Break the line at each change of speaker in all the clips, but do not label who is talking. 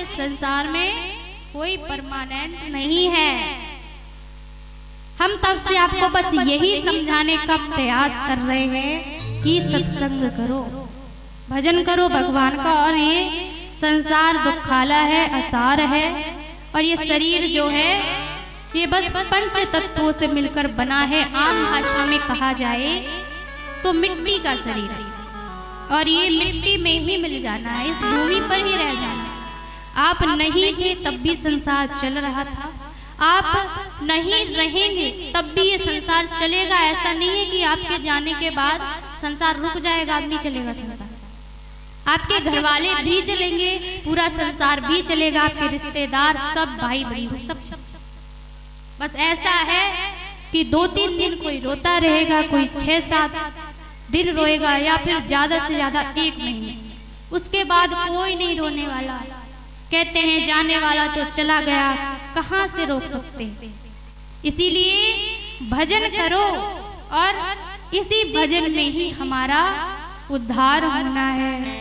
इस संसार में कोई परमानेंट नहीं है। हम तब से आपको बस यही समझाने का प्रयास कर रहे हैं कि सत्संग करो, भजन करो भगवान का। और ये संसार दुखाला है, असार है, और ये शरीर जो है ये बस पंच तत्वों से मिलकर बना है। आम भाषा में कहा जाए तो मिट्टी का शरीर है, और ये मिट्टी में ही मिल जाना है, इस भूमि पर ही रह जाना है। आप नहीं थे तब भी संसार चल रहा था, आप नहीं रहेंगे तब भी ये संसार चलेगा। ऐसा नहीं है कि आपके जाने के बाद संसार रुक जाएगा, अब नहीं चलेगा संसार। आपके घर वाले भी चलेंगे, पूरा संसार भी चलेगा, आपके रिश्तेदार सब, भाई बहन सब। बस ऐसा है कि 2-3 दिन कोई रोता रहेगा, कोई 6-7 दिन रोएगा, या फिर ज्यादा से ज्यादा 1 महीने, उसके बाद कोई नहीं रोने वाला। कहते हैं जाने वाला तो चला गया, कहां से रोक सकते। इसीलिए भजन करो, और इसी भजन में ही हमारा उद्धार होना है।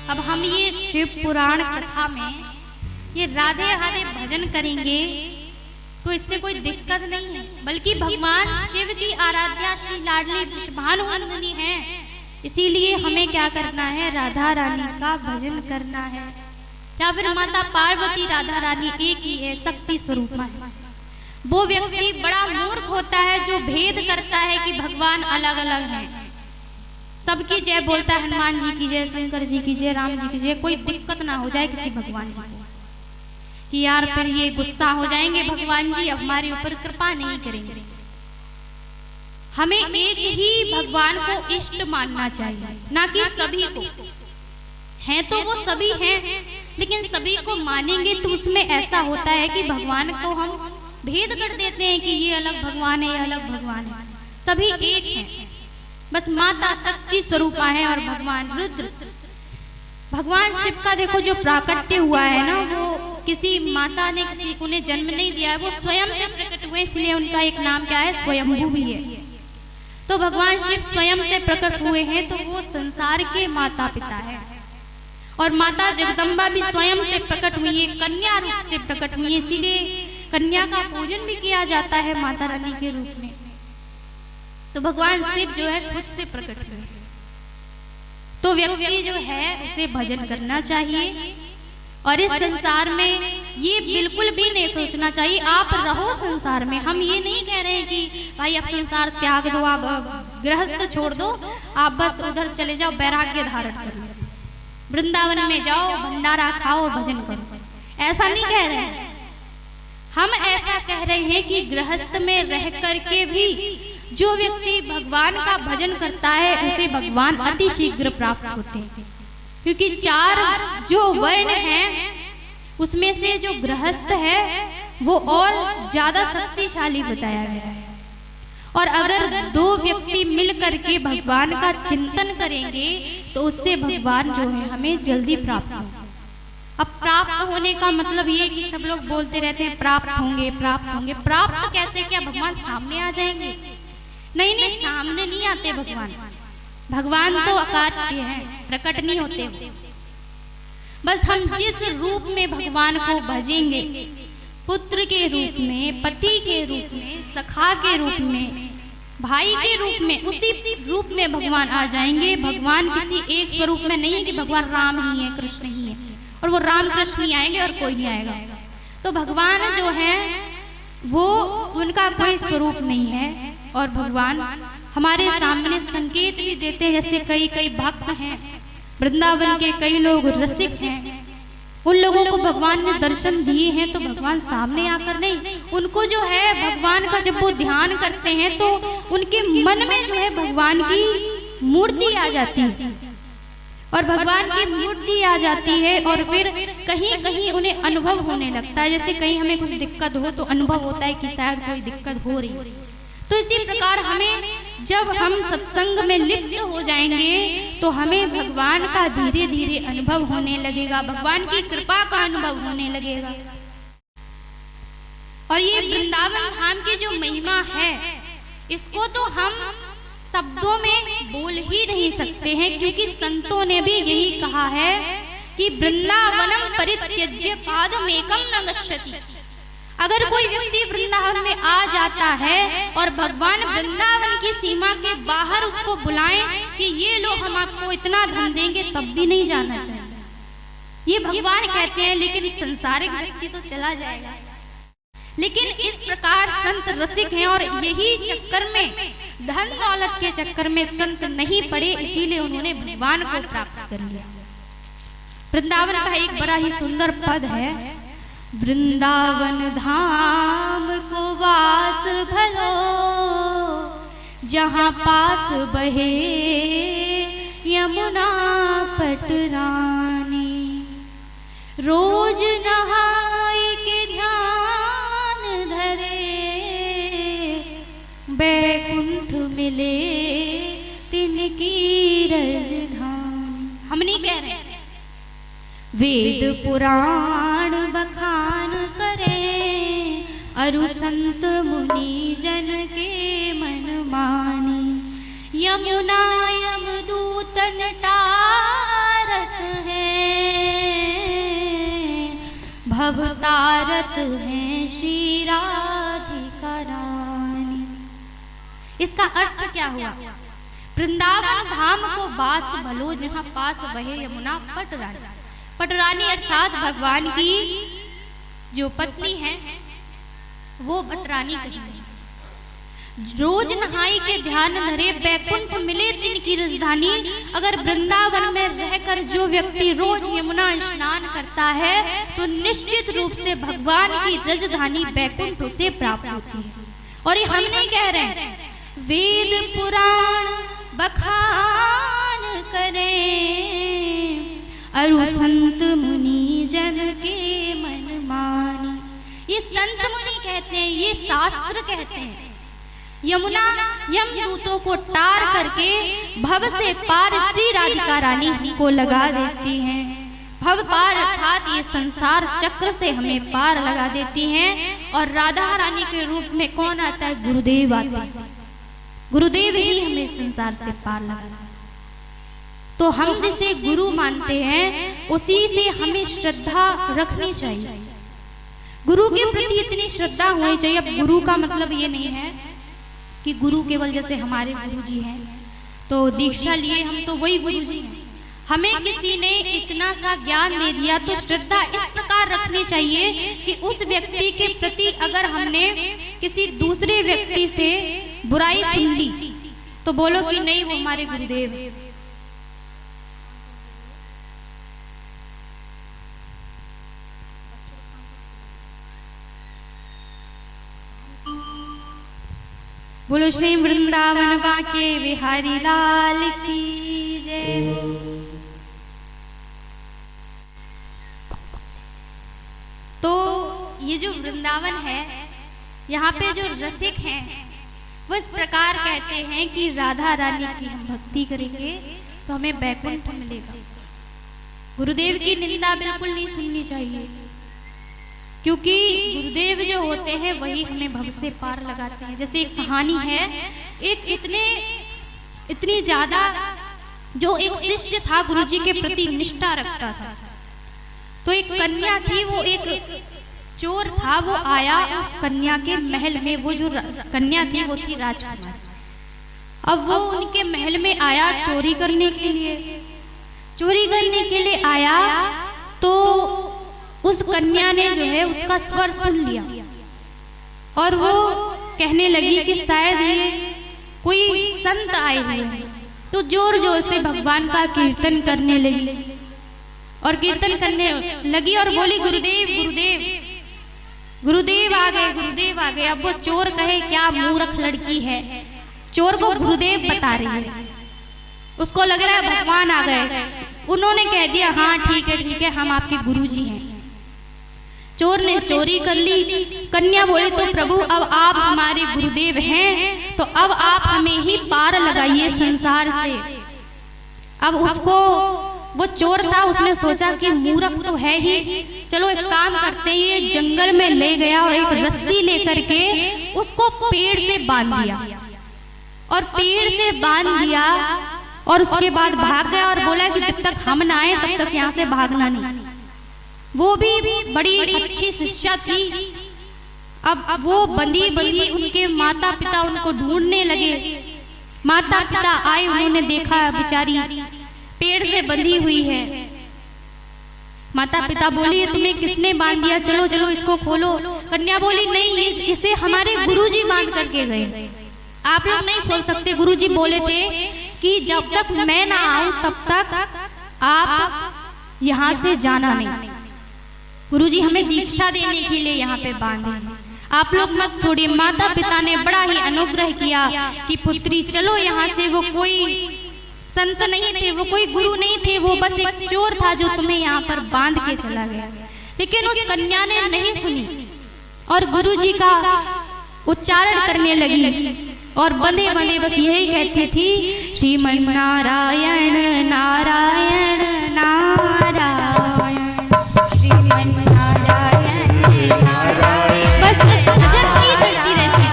अब हम ये शिव पुराण कथा में ये राधे राधे भजन करेंगे तो इससे कोई दिक्कत नहीं है, बल्कि भगवान शिव की आराध्या श्री लाडली वृषभानुनंदिनी है। इसीलिए हमें क्या करना है, राधा रानी का भजन करना है। या फिर माता पार्वती राधा रानी एक ही है, शक्ति स्वरूप है। वो व्यक्ति बड़ा मूर्ख होता है जो भेद करता है कि भगवान अलग अलग हैं। सबकी जय बोलता है, हनुमान जी की जय, शंकर जी की जय, राम जी की जय। कोई दिक्कत ना हो जाए किसी भगवान जी को कि यार फिर ये गुस्सा हो जाएंगे भगवान जी, अब हमारे ऊपर कृपा नहीं करेंगे। हमें एक ही भगवान को इष्ट मानना चाहिए, ना कि सभी को। हैं तो वो सभी हैं, लेकिन सभी को मानेंगे तो उसमें ऐसा होता है कि भगवान को हम भेद कर देते हैं कि ये अलग भगवान है, ये अलग भगवान है। सभी एक हैं, बस माता शक्ति स्वरूपा है और भगवान रुद्र। भगवान शिव का देखो जो प्राकट्य हुआ है ना, वो किसी माता ने किसी को ने जन्म नहीं दिया है, वो स्वयं से प्रकट हुए, इसलिए उनका एक नाम क्या है, स्वयंभू भी है। तो भगवान शिव स्वयं से प्रकट हुए हैं, तो वो संसार के माता पिता है। और माता जगदम्बा भी स्वयं से प्रकट हुई है, कन्या रूप से प्रकट हुई है, इसीलिए कन्या का पूजन भी किया जाता है माता रानी के रूप में। तो भगवान शिव जो है खुद से प्रकट हुए। तो व्यक्ति जो है उसे भजन करना चाहिए, और इस संसार में ये बिल्कुल भी नहीं सोचना चाहिए आप रहो संसार में। हम ये नहीं कह रहे हैं कि भाई अब संसार त्याग दो, आप गृहस्थ छोड़ दो, आप बस उधर चले जाओ, वैराग्य धारण कर लो, वृंदावन में जाओ, भंडारा खाओ, भजन करो। ऐसा नहीं कह रहे हैं हम। ऐसा कह रहे हैं कि गृहस्थ में रह करके भी जो व्यक्ति भगवान का भजन करता है उसे भगवान अति शीघ्र प्राप्त होते हैं। क्योंकि 4 जो वर्ण हैं उसमें से जो गृहस्थ है वो और ज्यादा शक्तिशाली बताया गया है। और अगर 2 व्यक्ति मिल करके भगवान का चिंतन करेंगे तो उससे भगवान जो है हमें जल्दी प्राप्त होगा। अब प्राप्त होने का मतलब ये कि सब लोग बोलते रहते हैं प्राप्त होंगे, प्राप्त होंगे। प्राप्त कैसे, क्या भगवान सामने आ जाएंगे? नहीं, सामने नहीं आते भगवान। भगवान तो अकाट्य हैं, प्रकट नहीं होते। बस हम जिस रूप में भगवान को भजेंगे, पुत्र के रूप में, पति के रूप में, सखा के रूप में, भाई के रूप में, उसी रूप में भगवान आ जाएंगे। भगवान किसी एक स्वरूप में नहीं है कि भगवान राम ही है, कृष्ण ही है, और वो राम कृष्ण ही आएंगे और कोई नहीं आएगा। तो भगवान जो है वो उनका कोई स्वरूप नहीं है। और भगवान हमारे सामने संकेत भी देते हैं, जैसे कई भक्त हैं, वृंदावन के कई लोग रसिक हैं, उन लोगों को भगवान ने दर्शन दिए हैं। तो भगवान सामने आकर नहीं, उनको जो है भगवान का जब वो ध्यान करते हैं तो उनके मन में जो है भगवान की मूर्ति आ जाती है। और भगवान की मूर्ति आ जाती है और फिर कहीं कहीं उन्हें अनुभव होने लगता है। जैसे कहीं हमें कुछ दिक्कत हो तो अनुभव होता है कि शायद कोई दिक्कत हो रही है। तो इसी प्रकार हमें जब हम सत्संग में लिप्त हो जाएंगे तो हमें भगवान का धीरे धीरे अनुभव होने लगेगा, भगवान की कृपा का अनुभव होने लगेगा। और ये वृंदावन धाम की जो महिमा है इसको तो हम शब्दों में बोल ही नहीं सकते हैं, क्योंकि संतों ने भी यही कहा है कि वृंदावनम परित्यज्य पादमेकं न गच्छति। अगर कोई व्यक्ति वृंदावन में आ जाता है और भगवान वृंदावन की सीमा के बाहर उसको बुलाएं कि ये लो हम आपको इतना धन देंगे, तब भी नहीं जाना चाहिए। ये भगवान कहते हैं, लेकिन संसारिक व्यक्ति तो चला जाएगा। लेकिन इस प्रकार संत रसिक हैं और यही चक्कर में, धन दौलत के चक्कर में संत नहीं पड़े, इसीलिए उन्होंने भगवान को प्राप्त कर लिया। वृंदावन का एक बड़ा ही सुंदर पद है, वृंदावन धाम को वास भलो, जहाँ पास बहे यमुना पटरानी। रोज नहाय के ध्यान धरे, बैकुंठ मिले तिनकी रजधानी। हम नहीं कह रहे, वेद पुराण बखान करे, अरु संत मुनि जन के मन मानी। यमुना यमदूतन टारत है, भवतारत है श्री राधिका रानी। इसका अर्थ क्या हुआ? वृंदावन धाम को बास भलो, जहाँ पास बहे यमुना पटरानी। पटरानी अर्थात भगवान की जो पत्नी है वो पटरानी कही। रोज नहाई के ध्यान धरे, बैकुंठ मिले तिनकी राजधानी। अगर वृंदावन में रहकर जो व्यक्ति रोज यमुना स्नान करता है तो निश्चित रूप से भगवान की राजधानी बैकुंठ उसे प्राप्त होती है। और ये हम नहीं कह रहे हैं, वेद पुराण बखान करें, अरु संत मुनि जन के मन मानी। ये संत मुनि कहते हैं, ये शास्त्र कहते हैं। यमुना यमदूतों को टार करके भव से पार श्री राधिका रानी को लगा देती हैं। भव पार अर्थात ये संसार चक्र से हमें पार लगा देती हैं। और राधा रानी के रूप में कौन आता है? गुरुदेव आते हैं। गुरुदेव ही हमें संसार से पार लगा। तो हम जिसे गुरु मानते हैं उसी से हमें श्रद्धा रखनी चाहिए। गुरु के प्रति इतनी श्रद्धा होनी चाहिए। अब गुरु का मतलब ये नहीं है कि गुरु केवल जैसे हमारे गुरु जी हैं तो दीक्षा लिए हम तो वही गुरु जी हैं। हमें किसी ने इतना सा ज्ञान दे दिया तो श्रद्धा इस प्रकार रखनी चाहिए कि उस व्यक्ति के प्रति अगर हमने किसी दूसरे व्यक्ति से बुराई सुन ली तो बोलो कि नहीं, वो हमारे गुरुदेव हैं। बोलो श्री वृंदावन बाके बिहारी लाल की जय। तो ये जो वृंदावन है, यहाँ पे जो रसिक हैं वो इस प्रकार कहते हैं कि राधा रानी की हम भक्ति करेंगे तो हमें बैकुंठ मिलेगा। गुरुदेव की निंदा बिल्कुल नहीं सुननी चाहिए, क्योंकि गुरुदेव जो होते हैं वही हमें भव से पार लगाते हैं। जैसे एक कहानी है, एक इतनी ज्यादा जो एक शिष्य था गुरुजी के प्रति निष्ठा रखता था। तो एक कन्या थी, वो एक चोर था, वो आया उस कन्या के महल में। वो जो कन्या थी वो थी राजकुमार। अब वो उनके महल में आया चोरी करने के लिए आया। तो उस कन्या ने जो है उसका स्वर सुन लिया और वो कहने लगी कि शायद ये कोई संत आए हुए हैं। तो जोर जोर से भगवान का कीर्तन करने लगी और कीर्तन करने लगी और बोली, गुरुदेव गुरुदेव गुरुदेव आ गए, गुरुदेव आ गए। अब वो चोर कहे क्या मूर्ख लड़की है, चोर को गुरुदेव बता रही है। उसको लग रहा है भगवान आ गए। उन्होंने कह दिया हाँ ठीक है, हम आपके गुरुजी हैं। चोर ने चोरी कर ली। कन्या बोली तो प्रभु अब आप हमारे गुरुदेव हैं, तो अब आप हमें ही पार लगाइए संसार से। अब उसको, वो चोर था, उसने सोचा कि मूर्ख तो है ही, चलो एक काम करते हैं, ये जंगल में ले गया और एक रस्सी लेकर के उसको पेड़ से बांध दिया, और पेड़ से बांध दिया और उसके बाद भाग गया और बोला कि जब तक हम ना आए तब तक यहाँ से भागना नहीं। वो भी बड़ी अच्छी शिष्या थी। अब वो बंधी उनके माता पिता उनको ढूंढने लगे। माता पिता आए, उन्होंने देखा बेचारी पेड़ से बंधी हुई है। माता पिता बोली तुम्हें किसने बांध दिया, चलो चलो इसको खोलो। कन्या बोली नहीं, इसे हमारे गुरुजी बांध करके गए, आप लोग नहीं खोल सकते। गुरुजी बोले थे कि जब तक मैं ना आऊं तब तक आप यहाँ से जाना नहीं। गुरुजी हमें दीक्षा देने के लिए यहाँ पे बांधे, आप लोग मत छोड़िए। माता पिता ने बड़ा ही अनुग्रह किया कि पुत्री चलो यहाँ से। वो कोई संत नहीं थे, वो कोई गुरु नहीं थे, वो बस एक चोर था जो तुम्हें यहाँ पर बांध के चला गया। लेकिन उस कन्या ने नहीं सुनी और गुरुजी का उच्चारण करने लगी और बंधे बंधे बस यही कहती थी श्रीमन नारायण नारायण नारायण, श्रीमन नारायण नारायण, बस भजन ही करती रहती।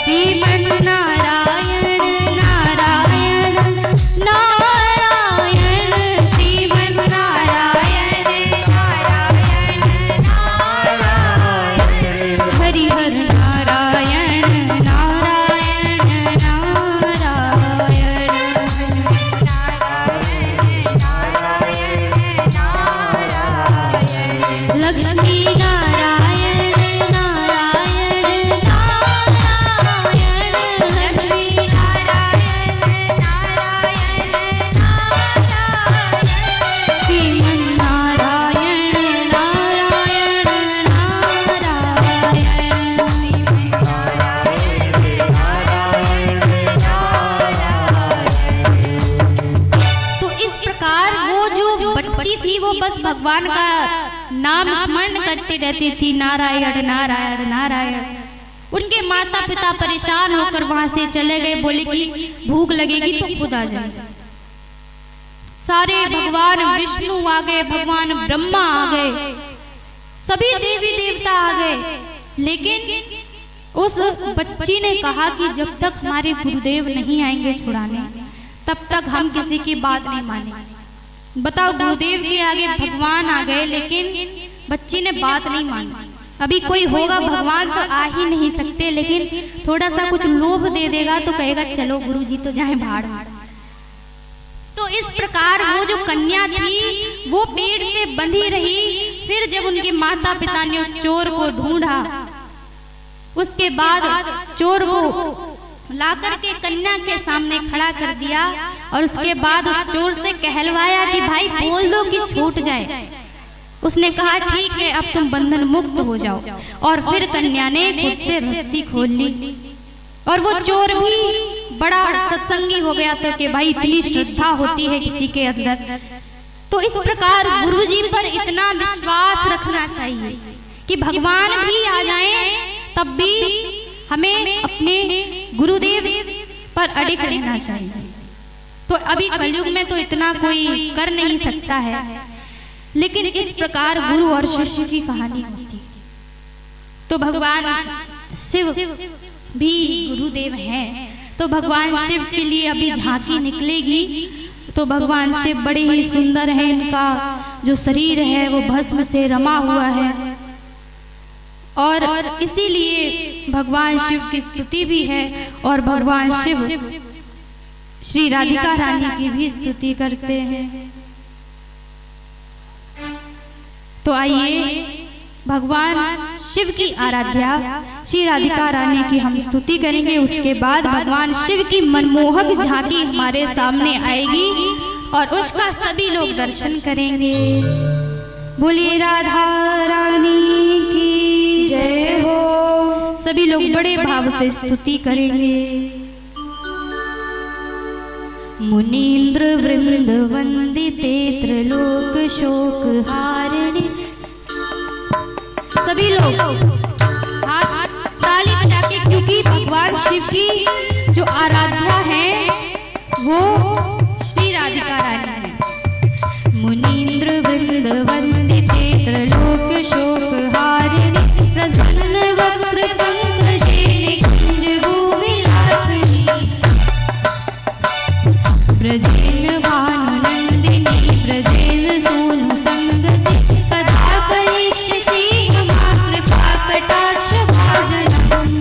श्रीमन नारायण नारायण नारायण, श्रीमन नारायण नारायण नारायण, हरि हर नारायण नारायण नारायण, लक्ष्मी नारायण नारायण नारायण, लक्ष्मी नारायण नारायण नारायण, श्रीमन नारायण नारायण नारायण, श्रीमन नारायण नारायण। तो इस प्रकार वो जो बच्ची थी वो बस भगवान का नाम स्मरण करते रहती थी, नारायण नारायण नारायण। उनके माता पिता परेशान होकर वहां से चले गए, बोले कि भूख लगेगी तो खुद आ जाए। सारे भगवान विष्णु आ गए, भगवान ब्रह्मा आ गए, सभी देवी देवता आ गए। लेकिन उस बच्ची ने कहा कि जब तक हमारे गुरुदेव नहीं आएंगे छुड़ाने तब तक हम किसी की बात नहीं मानेंगे। बताओ, गुरुदेव के आगे भगवान आ गए लेकिन बच्ची ने बात नहीं मानी। अभी कोई होगा भगवान तो आ ही नहीं सकते, लेकिन थोड़ा सा कुछ लोभ दे देगा तो कहेगा चलो गुरुजी तो जाए भाड़। तो इस प्रकार वो जो कन्या थी वो पेड़ से बंधी रही। फिर जब उनके माता पिता ने उस चोर को ढूंढा, उसके बाद चोर को लाकर के कन्या के सामने खड़ा कर दिया और उसके बाद उस चोर से कहलवाया कि भाई बोल दो कि छूट जाए। उसने कहा ठीक है, अब तुम बंधन मुक्त हो जाओ। और फिर कन्या ने खुद से रस्सी खोल ली और वो चोर भी बड़ा सत्संगी हो गया था कि भाई इतनी श्रद्धा होती है किसी के अंदर। तो इस प्रकार गुरुजी पर इतना विश्वास रखना चाहिए कि भगवान भी आ जाएं तब भी हमें अपने गुरुदेव पर अडिग रहना चाहिए। तो अभी कलयुग में तो इतना कोई कर नहीं सकता है, लेकिन इस प्रकार गुरु और शिष्य की कहानी होती। तो भगवान शिव भी गुरुदेव हैं, तो भगवान शिव के लिए अभी झांकी निकलेगी। तो भगवान शिव बड़े ही सुंदर हैं, इनका जो शरीर है वो भस्म से रमा हुआ है और इसीलिए भगवान शिव की स्तुति भी है और भगवान शिव श्री राधिका रानी की भी स्तुति करते हैं। तो आइए भगवान शिव की आराध्या श्री राधिका रानी की हम स्तुति करेंगे। उसके बाद भगवान शिव की मनमोहक झांकी हमारे सामने आएगी और उसका सभी लोग दर्शन करेंगे। बोलिए राधा रानी की जय हो। सभी लोग बड़े भाव से स्तुति करेंगे। मुनीन्द्र वृंद वंदिते त्रिलोक शोक हारिणी। सभी लोग हाथ ताली बजा के, क्योंकि भगवान शिव की जो आराध्या है वो श्री राधिका रानी है। मुनीन्द्र वृंद वंदिते त्रिलोक शोक हारिणी, प्रसन्न वक्र पंकजे निकुंज भूविलासिनी, ब्रजेन भानुनंदिनी ब्रजेन सोनु संगति, कदा करिष्यसि मम कृपा कटाक्ष भाजनम्।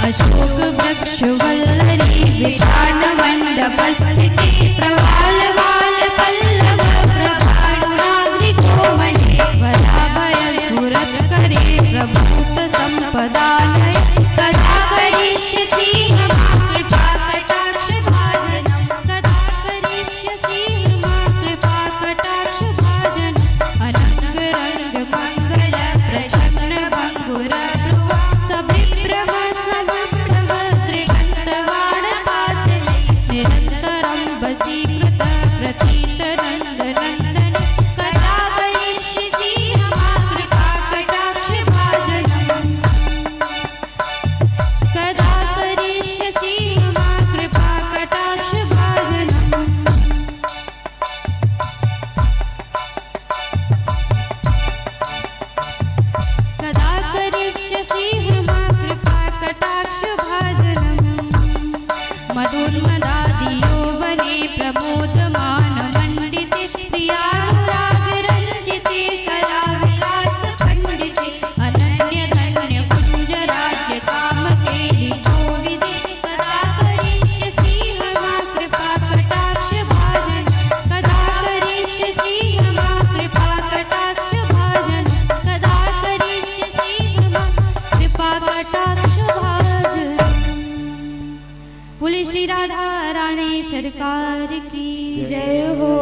अशोक वृक्ष वल्लरी वितान मंडपस्थिते, प्रवाल वाल पल्लव प्रभानुराग्रि कोमले, वराभय सुरत करे प्रभूत संपदालय, कदा करिष्यसि मम कृपा कटाक्ष भाजनम्। कदा करिष्यसि मम कृपा कटाक्ष भाजनम्। अनंग रंग मंगल प्रसन्न भंगुर ध्रुव, सविभ्रम ससंभ्रम त्रिगंतवाण पातले, निरंतरं वसीकृत प्रतीत नंद नंदन, कदा करिष्यसि मम कृपा कटाक्ष भाजनम्। कदा करिष्यसि मम कृपा कटाक्ष भाजनम्। कदा करिष्यसि मम कृपा कटाक्ष भाजनम्। मदोन्मदादि यौवने प्रमोदमान मंडिते, प्रियानुराग रंजिते कला विलास खंडिते, अनन्य धन्य कुंज राज्य काम केलि कोविदे, कदा करिष्यसि मम कृपा कटाक्ष भाजनम्। कदा करिष्यसि मम कृपा कटाक्ष भाजनम्। कदा करिष्यसि मम कृपा कटाक्ष भाजनम्। बोले श्री राधा रानी सरकार की जय हो।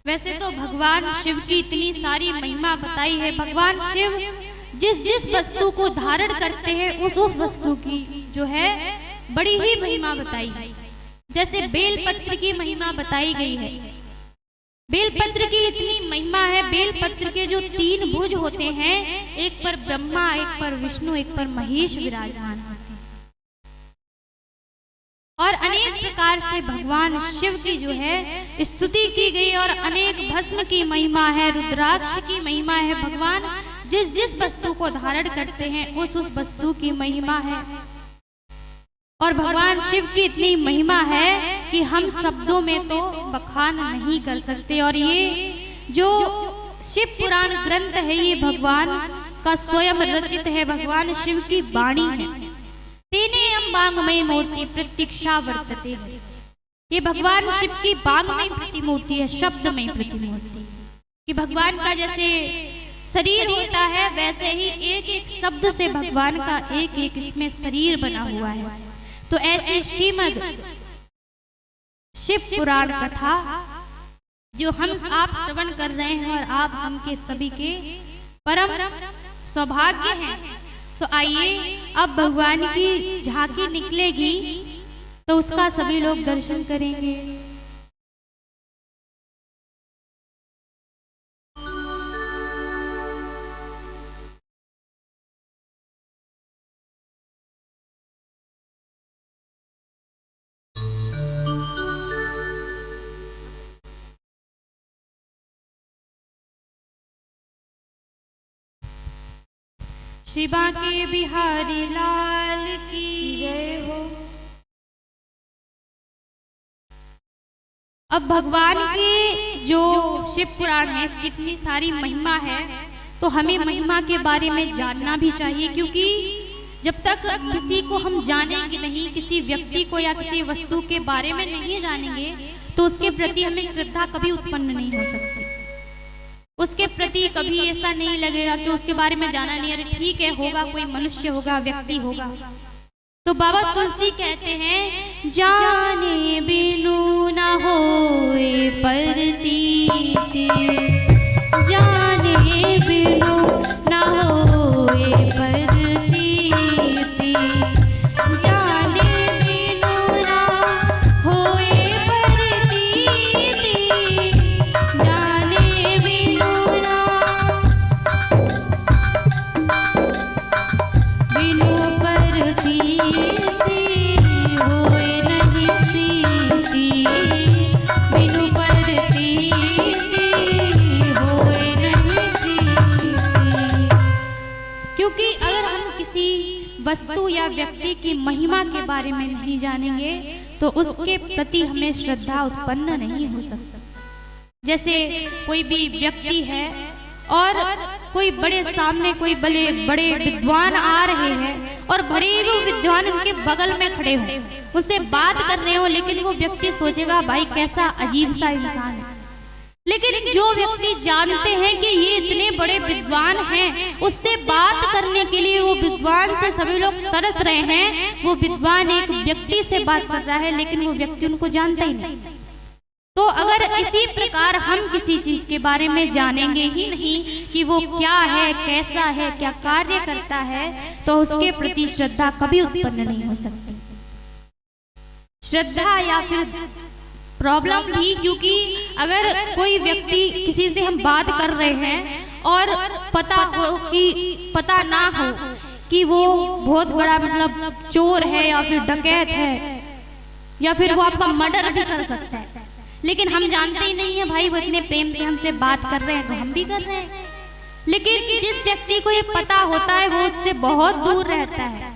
वैसे तो भगवान शिव की इतनी सारी महिमा बताई है। भगवान शिव जिस जिस वस्तु को धारण करते हैं उस वस्तु की जो है बड़ी ही महिमा बताई है। जैसे बेलपत्र की महिमा बताई गई है। बेलपत्र की इतनी महिमा है। बेलपत्र के जो 3 भुज होते हैं, एक पर ब्रह्मा, एक पर विष्णु, एक पर महेश विराजमान होते हैं। और अनेक प्रकार से भगवान शिव की जो है स्तुति की गई और अनेक भस्म की महिमा है, रुद्राक्ष की महिमा है। भगवान जिस जिस वस्तु को धारण करते हैं उस वस्तु की महिमा है। और भगवान शिव की इतनी महिमा है कि हम शब्दों में तो बखान नहीं कर सकते। और ये जो शिव पुराण ग्रंथ है ये भगवान का स्वयं रचित है, भगवान शिव की वाणी है। तेने वाङ्मय मूर्ति प्रतीक्षा वर्तते, ये भगवान शिव की वाङ्मय प्रतिमूर्ति है, शब्दमय प्रतिमूर्ति। कि भगवान का जैसे शरीर होता है वैसे ही एक एक शब्द से भगवान का एक एक इसमें शरीर बना हुआ है। तो ऐसी श्रीमद् शिव पुराण कथा जो हम आप श्रवण कर रहे हैं और आप हम के सभी के परम सौभाग्य हैं। तो आइए अब भगवान की झांकी निकलेगी तो उसका सभी लोग दर्शन करेंगे। श्री बांके बिहारी लाल की जय हो। अब भगवान की जो शिव पुराण है इसकी इतनी सारी महिमा है तो हमें महिमा के बारे में जानना भी चाहिए। क्योंकि जब तक किसी को हम जानेंगे नहीं, किसी व्यक्ति को या किसी वस्तु के बारे में नहीं जानेंगे तो उसके प्रति हमें श्रद्धा कभी उत्पन्न नहीं हो सकती। उसके प्रति कभी ऐसा नहीं लगेगा कि उसके बारे में जाना नहीं, अरे ठीक है होगा, कोई मनुष्य होगा, व्यक्ति होगा। तो बाबा तुलसी कहते हैं जाने बिनु न होए प्रतीति, जाने बिनु न होए प्रतीति, जाने वस्तु या व्यक्ति की महिमा के बारे में नहीं जानेंगे तो उसके प्रति हमें श्रद्धा उत्पन्न नहीं हो सकती। जैसे कोई भी व्यक्ति है और कोई बड़े सामने कोई बड़े विद्वान आ रहे हैं और भरे वो विद्वान उनके बगल में खड़े हो, उससे बात कर रहे हो, लेकिन वो व्यक्ति सोचेगा भाई कैसा अजीब सा इंसान है। लेकिन जो व्यक्ति जानते हैं कि ये इतने बड़े विद्वान हैं, उससे बात करने के लिए वो विद्वान से सभी लोग तरस रहे हैं। वो विद्वान एक व्यक्ति से बात कर रहा है, लेकिन वो व्यक्ति उनको जानता ही नहीं। तो अगर इसी प्रकार हम किसी चीज के बारे में जानेंगे ही नहीं कि वो क्या है, कैसा है, क्या कार्य करता है, तो उसके प्रति श्रद्धा कभी उत्पन्न नहीं हो सकती। श्रद्धा या फिर प्रॉब्लम भी, क्योंकि अगर कोई व्यक्ति किसी से हम बात कर रहे हैं और पता ना हो कि वो बहुत बड़ा मतलब चोर है या फिर डकैत है या फिर वो आपका मर्डर भी कर सकता है, लेकिन हम जानते ही नहीं है भाई वो इतने प्रेम से हमसे बात कर रहे हैं तो हम भी कर रहे हैं। लेकिन जिस व्यक्ति को ये पता होता है वो उससे बहुत दूर रहता है।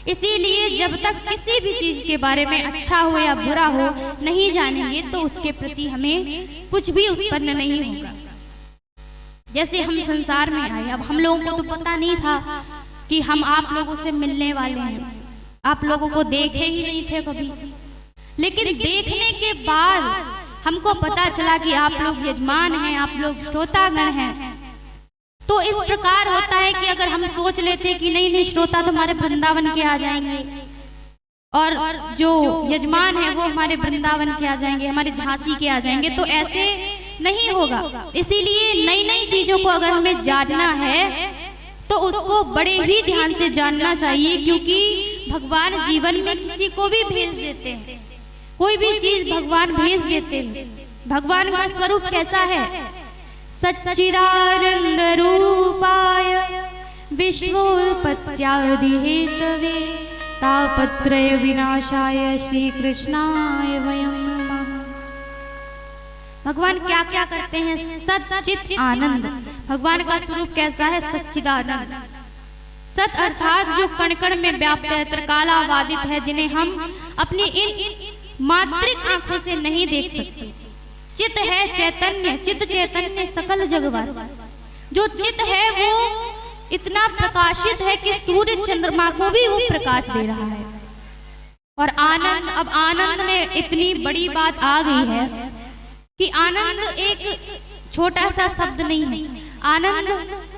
इसीलिए जब तक किसी भी चीज के बारे में अच्छा हो या बुरा हो नहीं जानेंगे तो उसके प्रति हमें कुछ भी उत्पन्न नहीं होगा। जैसे हम संसार में आए, अब हम लोगों को तो पता नहीं था कि हम आप लोगों से मिलने वाले हैं, आप लोगों को देखे ही नहीं थे कभी, लेकिन देखने के बाद हमको पता चला कि आप लोग यजमान हैं, आप लोग श्रोतागण हैं। तो इस प्रकार होता है कि अगर हम सोच लेते कि नहीं श्रोता तो हमारे वृंदावन के आ जाएंगे और जो यजमान है वो हमारे वृंदावन के आ जाएंगे, हमारे झांसी के आ जाएंगे, तो ऐसे नहीं होगा। इसीलिए नई नई चीजों को अगर हमें जानना है तो उसको बड़े ही ध्यान से जानना चाहिए, क्योंकि भगवान जीवन में किसी को भी भेज देते हैं, कोई भी चीज भगवान भेज देते हैं। भगवान का स्वरूप कैसा है? सच्चिदानंद रूपाय विश्वोत्पत्त्यादि हेतवे तापत्रय विनाशाय श्री कृष्णाय वयं नमः। भगवान क्या क्या करते हैं? सच्चित आनंद। भगवान का स्वरूप कैसा है? सच्चिदानंद। सत अर्थात जो कण कण में व्याप्त है, त्रिकालावादित है, जिन्हें हम अपनी इन मात्रिक आंखों से नहीं देख सकते। चित है चैतन्य, चित चैतन्य सकल जगवासी। जो चित है वो इतना प्रकाशित है कि सूर्य चंद्रमा को भी वो प्रकाश दे रहा है। और आनंद, अब आनंद में इतनी बड़ी बात आ गई है कि आनंद एक छोटा सा शब्द नहीं है, आनंद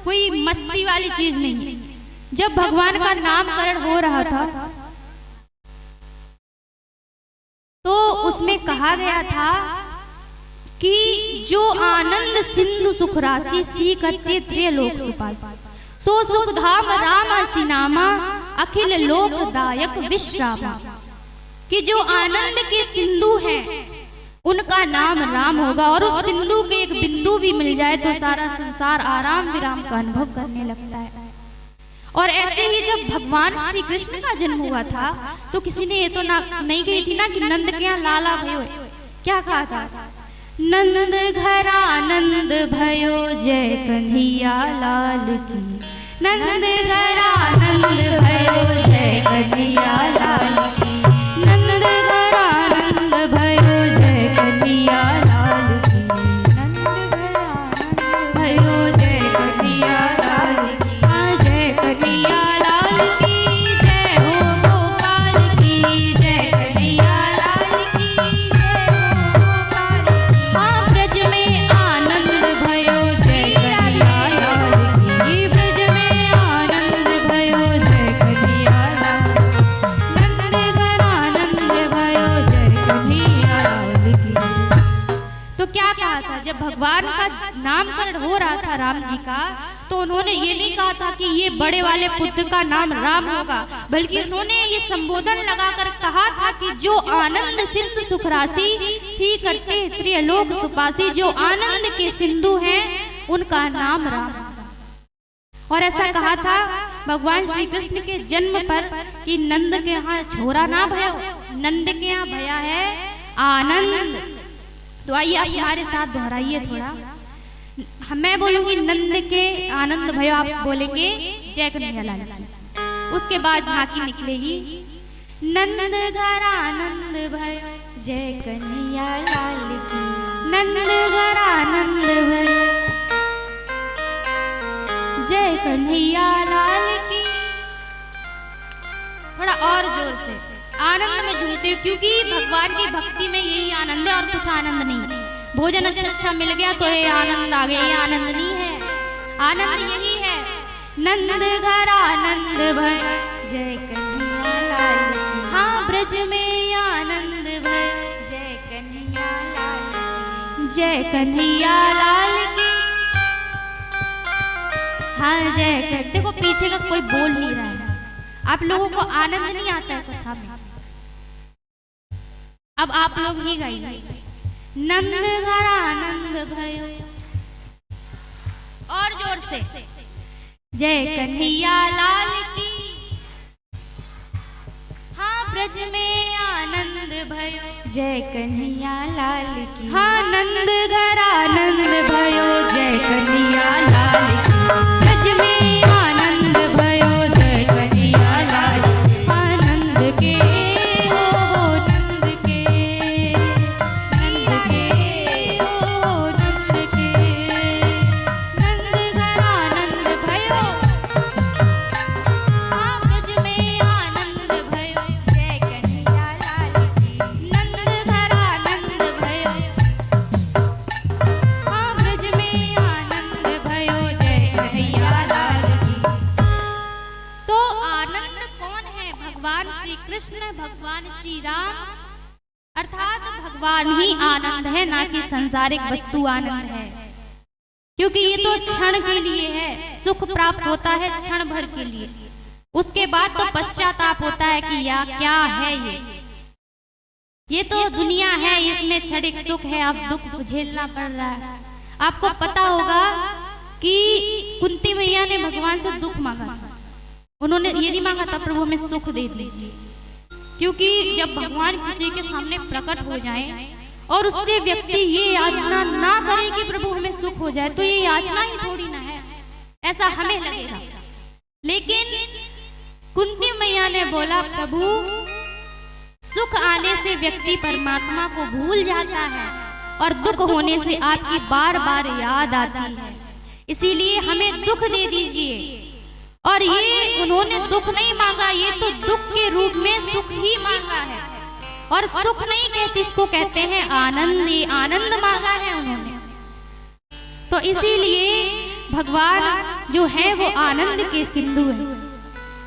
कोई मस्ती वाली चीज नहीं है। जब भगवान का नामकरण हो रहा था तो उसमें कहा गया था कि जो आनंद सिंधु सुख राशि सी करते त्रिलोक सुपास, सो सुख धाम राम सिनामा अखिल लोकदायक विश्रामा। कि जो आनंद के सिंधु हैं उनका नाम राम होगा, और उस सिंधु के एक बिंदु भी मिल जाए तो सारा संसार आराम विराम का अनुभव करने लगता है। और ऐसे ही जब भगवान श्री कृष्ण का जन्म हुआ था तो किसी ने ये तो नहीं कही थी ना कि नंद के यहाँ लाला भयो, क्या कहा था? नंद घर आनंद भयो जय कन्हैया लाल की, नंद घर आनंद भयो जय कन्हैया लाल की, नंद घर आनंद भयो जय कन्हैया लाल की, नंद घर आनंद भयो जय कन्हैया लाल की, जय कन्हैया लाल की, जय हो गोपाल की, जय कन्हैया लाल की, जय हो गोपाल की। हाँ ब्रज में आनंद भयो जय कन्हैया लाल की, ब्रज में आनंद भयो जय कन्हैया लाल, नंद घर आनंद भयो जय कन्हैया लाल की। तो क्या कहा था? जब भगवान का नामकरण हो रहा था राम जी का, तो उन्होंने ये नहीं कहा था कि ये बड़े वाले पुत्र का नाम राम होगा, बल्कि उन्होंने ये संबोधन लगाकर कहा था कि जो आनंद सिंधु सुख राशि सी करते त्रिलोक सुपासी, जो आनंद के सिंधु हैं उनका नाम राम। और ऐसा कहा था भगवान श्री कृष्ण के जन्म पर कि नंद के यहाँ छोरा ना भयो, नंद के यहाँ भया है आनंद। तो आइए आप हमारे साथ दोहराइए थोड़ा। मैं बोलूंगी नंद के आनंद भयो, आप बोलेंगे जय कन्हैया लाल की। उसके बाद झांकी निकलेगी। नंद घर आनंद भयो,
जय कन्हैया लाल की।
नंद घर आनंद भयो, जय कन्हैया लाल की। थोड़ा और जोर से आनंद में झूमते हो, क्योंकि भगवान की भक्ति में यही आनंद है और कुछ आनंद नहीं। भोजन अच्छा मिल गया तो ये आनंद आ गया, ये आनंद नहीं है। आनंद यही है। नंद घर आनंद भय,
जय कन्हैया लाल की।
हाँ ब्रज में आनंद भय,
जय कन्हैया लाल की।
जय कन्हैया लाल की। हाँ जय कर। देखो पीछे का कोई बोल नहीं रहा है, आप लोगों को आनंद नहीं आता है कथा में। अब आप लोग ही गाइए। नंद घर आनंद भयो, और जोर से जय कन्हैया लाल की। हाँ ब्रज में आनंद भयो,
जय कन्हैया लाल की।
हाँ नंद घर आनंद भयो, जय कन्हैया लाल की। ब्रज में आनंद भयो, जय कन्हैया लाल की। आनंद के हो नंद के, नंद के हो नंद के। नंद घर आनंद भयो, हाँ ब्रज में आनंद भयो,
जय कन्हैया लाल की।
नंद घर आनंद भयो, हाँ ब्रज में आनंद भयो, जय कन्हैया लाल की। तो आनंद कौन है? भगवान श्री कृष्ण, भगवान श्री राम, अर्थात भगवान ही आनंद है, ना कि सांसारिक वस्तु आनंद है। क्योंकि ये तो क्षण के लिए है, सुख प्राप्त होता है क्षण भर के लिए, उसके बाद तो पश्चाताप होता है कि या क्या है ये तो दुनिया है, इसमें क्षणिक सुख है, अब दुख झेलना पड़ रहा है। आपको पता होगा कि कुंती मैया ने भगवान से दुख मांगा था। उन्होंने ये नहीं मांगा था प्रभु हमें सुख दे दीजिए, क्योंकि जब भगवान किसी के सामने प्रकट हो जाए और उससे व्यक्ति ये याचना ना करे कि प्रभु हमें सुख हो जाए, तो ये याचना ही थोड़ी ना है, ऐसा हमें लगेगा। लेकिन कुंती मैया ने बोला प्रभु सुख आने से व्यक्ति परमात्मा को भूल जाता है और दुख होने से आपकी बार बार याद आती है, इसीलिए हमें दुख दे दीजिए। और ये उन्होंने दुख नहीं मांगा, ये तो दुख के रूप में सुख ही मांगा है। और सुख नहीं कहते, इसको कहते हैं आनंद। ये आनंद मांगा है उन्होंने। तो इसीलिए भगवान जो है वो आनंद के सिंधु है।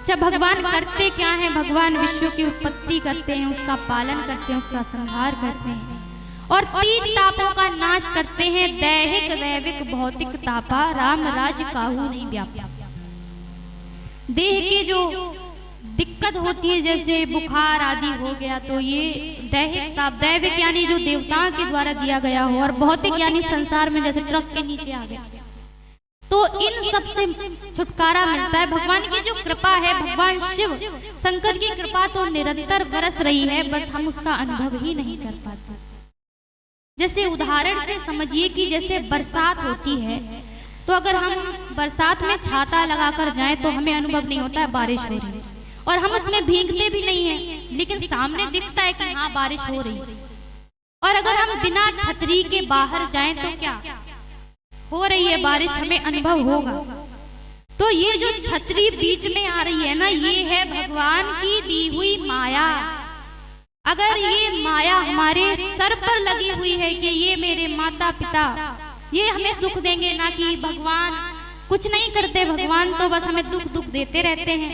जब भगवान करते क्या है? भगवान विश्व की उत्पत्ति करते हैं, उसका पालन करते हैं, उसका संहार करते हैं और तीन तापों का नाश करते हैं। दैहिक दैविक भौतिक तापा राम राज काहू नहीं व्यापा। देह के जो दिक्कत होती है जैसे बुखार आदि हो गया, तो ये दैहिक ताप, दैविक यानी जो देवताओं के द्वारा दिया गया हो, और भौतिक यानी संसार में जैसे ट्रक के नीचे आ गया, तो इन सब से छुटकारा मिलता है। भगवान की जो कृपा है, भगवान शिव शंकर की कृपा तो निरंतर बरस रही है, बस हम उसका अनुभव ही नहीं कर पाते। जैसे उदाहरण से समझिए कि जैसे बरसात होती है, तो अगर हम बरसात में छाता लगाकर जाएं तो हमें अनुभव नहीं होता है बारिश हो रही है, और हम उसमें भीगते भी नहीं हैं, लेकिन सामने दिखता है कि हाँ बारिश हो रही है। और अगर हम बिना छतरी के बाहर जाएं तो क्या हो रही है बारिश, हमें अनुभव होगा। तो ये जो छतरी बीच में आ रही है ना, ये है भगवान की दी हुई माया। अगर ये माया हमारे सर पर लगी हुई है कि ये मेरे माता पिता ये हमें सुख देंगे, ना कि भगवान कुछ नहीं करते, भगवान तो बस हमें दुख दुख देते रहते हैं।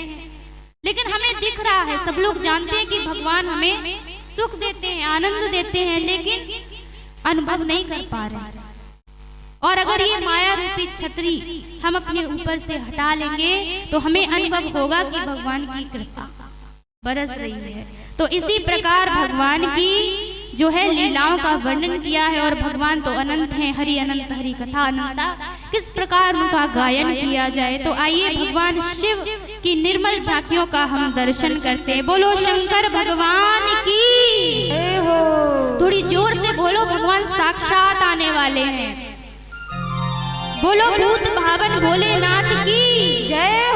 लेकिन हमें दिख रहा है, सब लोग जानते हैं कि भगवान हमें सुख देते हैं, आनंद देते हैं, लेकिन अनुभव नहीं कर पा रहे। और अगर ये माया रूपी छतरी हम अपने ऊपर से हटा लेंगे तो हमें अनुभव होगा कि भगवान की कृपा बरस रही है। तो इसी प्रकार भगवान की जो है लीलाओं का वर्णन किया है, और भगवान तो अनंत हैं, हरि अनंत हरि कथा अनंता, किस प्रकार उनका गायन किया जाए। तो आइए भगवान शिव की निर्मल झांकियों का हम दर्शन करते हैं। बोलो शंकर भगवान की, थोड़ी जोर से बोलो, भगवान साक्षात आने वाले हैं। बोलो भूत भावन भोलेनाथ की जय।